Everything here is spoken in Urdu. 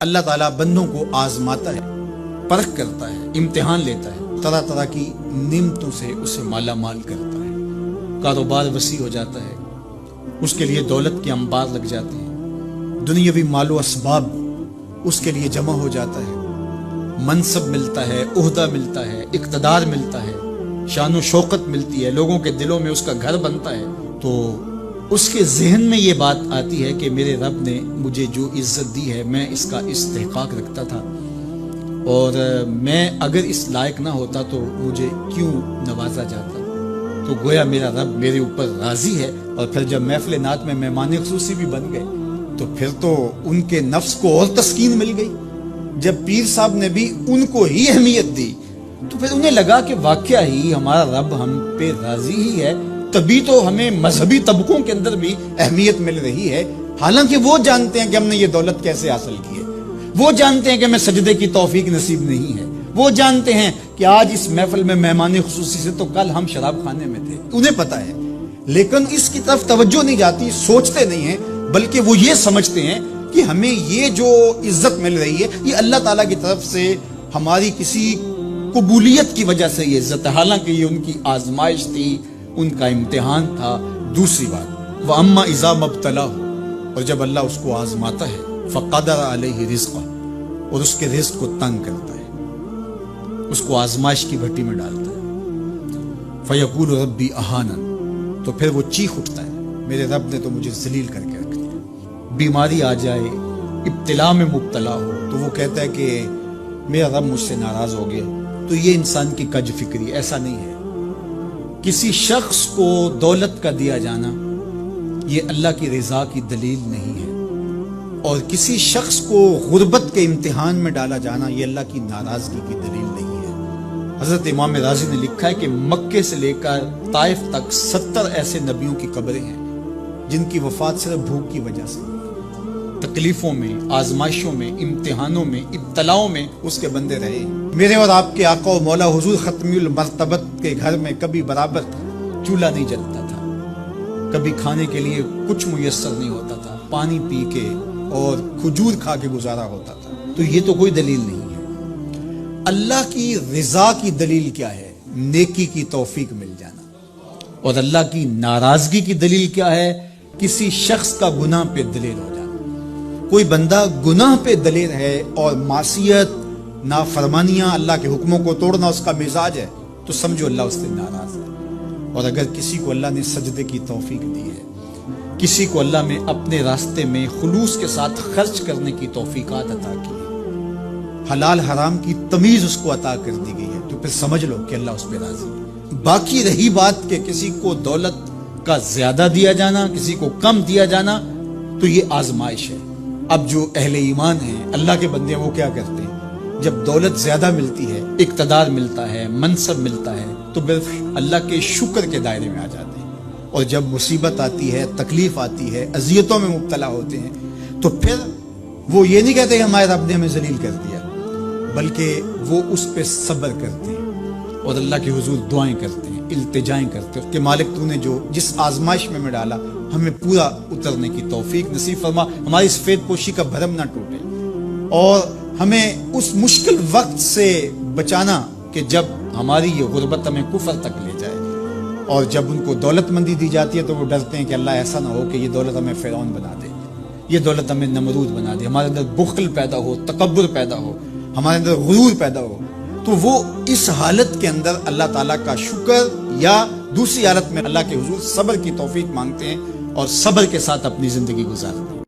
اللہ تعالیٰ بندوں کو آزماتا ہے، پرکھ کرتا ہے، امتحان لیتا ہے، طرح طرح کی نعمتوں سے اسے مالا مال کرتا ہے، کاروبار وسیع ہو جاتا ہے، اس کے لیے دولت کے انبار لگ جاتے ہیں، دنیاوی مال و اسباب اس کے لیے جمع ہو جاتا ہے، منصب ملتا ہے، عہدہ ملتا ہے، اقتدار ملتا ہے، شان و شوکت ملتی ہے، لوگوں کے دلوں میں اس کا گھر بنتا ہے، تو اس کے ذہن میں یہ بات آتی ہے کہ میرے رب نے مجھے جو عزت دی ہے میں اس کا استحقاق رکھتا تھا، اور میں اگر اس لائق نہ ہوتا تو مجھے کیوں نوازا جاتا۔ تو گویا میرا رب میرے اوپر راضی ہے، اور پھر جب محفل نعت میں مہمان خصوصی بھی بن گئے تو پھر تو ان کے نفس کو اور تسکین مل گئی۔ جب پیر صاحب نے بھی ان کو ہی اہمیت دی تو پھر انہیں لگا کہ واقعہ ہی ہمارا رب ہم پہ راضی ہی ہے، تبھی تو ہمیں مذہبی طبقوں کے اندر بھی اہمیت مل رہی ہے، حالانکہ وہ جانتے ہیں کہ ہم نے یہ دولت کیسے حاصل کی ہے، وہ جانتے ہیں کہ ہمیں سجدے کی توفیق نصیب نہیں ہے، وہ جانتے ہیں کہ آج اس محفل میں مہمان خصوصی سے تو کل ہم شراب خانے میں تھے، انہیں پتہ ہے، لیکن اس کی طرف توجہ نہیں جاتی، سوچتے نہیں ہیں، بلکہ وہ یہ سمجھتے ہیں کہ ہمیں یہ جو عزت مل رہی ہے یہ اللہ تعالیٰ کی طرف سے ہماری کسی قبولیت کی وجہ سے یہ عزت ہے، حالانکہ یہ ان کی آزمائش تھی، ان کا امتحان تھا۔ دوسری بات، وَأَمَّا إِذَا مَبْتَلَاهُ، اور جب اللہ اس کو آزماتا ہے، فَقَدَرَ عَلَيْهِ رِزْقَهُ، اور اس کے رزق کو تنگ کرتا ہے، اس کو آزمائش کی بھٹی میں ڈالتا ہے، فَيَقُولُ رَبِّي أَهَانَنِ، تو پھر وہ چیخ اٹھتا ہے، میرے رب نے تو مجھے ذلیل کر کے رکھ دیا۔ بیماری آ جائے، ابتلا میں مبتلا ہو تو وہ کہتا ہے کہ میرا رب مجھ سے ناراض ہو گیا۔ تو یہ انسان کی کج فکری، ایسا نہیں ہے۔ کسی شخص کو دولت کا دیا جانا یہ اللہ کی رضا کی دلیل نہیں ہے، اور کسی شخص کو غربت کے امتحان میں ڈالا جانا یہ اللہ کی ناراضگی کی دلیل نہیں ہے۔ حضرت امام رازی نے لکھا ہے کہ مکے سے لے کر طائف تک 70 ایسے نبیوں کی قبریں ہیں جن کی وفات صرف بھوک کی وجہ سے، تکلیفوں میں، آزمائشوں میں، امتحانوں میں، ابتلاؤں میں اس کے بندے رہے۔ میرے اور آپ کے آقا و مولا حضور ختمی المرتبت کے گھر میں کبھی برابر چولہا نہیں جلتا تھا، کبھی کھانے کے لیے کچھ میسر نہیں ہوتا تھا، پانی پی کے اور کھجور کھا کے گزارا ہوتا تھا، تو یہ تو کوئی دلیل نہیں ہے۔ اللہ کی رضا کی دلیل کیا ہے؟ نیکی کی توفیق مل جانا۔ اور اللہ کی ناراضگی کی دلیل کیا ہے؟ کسی شخص کا گناہ پہ دلیل ہو جانا۔ کوئی بندہ گناہ پہ دلیل ہے اور معصیت، نافرمانیاں، اللہ کے حکموں کو توڑنا اس کا مزاج ہے، تو سمجھو اللہ اس سے ناراض ہے۔ اور اگر کسی کو اللہ نے سجدے کی توفیق دی ہے، کسی کو اللہ نے اپنے راستے میں خلوص کے ساتھ خرچ کرنے کی توفیقات عطا کی ہے، حلال حرام کی تمیز اس کو عطا کر دی گئی ہے، تو پھر سمجھ لو کہ اللہ اس پہ راضی ہے۔ باقی رہی بات کہ کسی کو دولت کا زیادہ دیا جانا، کسی کو کم دیا جانا، تو یہ آزمائش ہے۔ اب جو اہل ایمان ہیں، اللہ کے بندے ہیں، وہ کیا کرتے ہیں؟ جب دولت زیادہ ملتی ہے، اقتدار ملتا ہے، منصب ملتا ہے، تو صرف اللہ کے شکر کے دائرے میں آ جاتے ہیں، اور جب مصیبت آتی ہے، تکلیف آتی ہے، اذیتوں میں مبتلا ہوتے ہیں، تو پھر وہ یہ نہیں کہتے کہ ہمارے رب نے ہمیں ذلیل کر دیا، بلکہ وہ اس پہ صبر کرتے ہیں اور اللہ کے حضور دعائیں کرتے ہیں، التجائیں کرتے ہیں کہ مالک تو نے جو جس آزمائش میں ڈالا ہمیں پورا اترنے کی توفیق نصیب فرما، ہماری سفید پوشی کا بھرم نہ ٹوٹے، اور ہمیں اس مشکل وقت سے بچانا کہ جب ہماری یہ غربت ہمیں کفر تک لے جائے۔ اور جب ان کو دولت مندی دی جاتی ہے تو وہ ڈرتے ہیں کہ اللہ ایسا نہ ہو کہ یہ دولت ہمیں فرعون بنا دے، یہ دولت ہمیں نمرود بنا دے، ہمارے اندر بخل پیدا ہو، تکبر پیدا ہو، ہمارے اندر غرور پیدا ہو، تو وہ اس حالت کے اندر اللہ تعالیٰ کا شکر یا دوسری حالت میں اللہ کے حضور صبر کی توفیق مانگتے ہیں اور صبر کے ساتھ اپنی زندگی گزارتے ہیں۔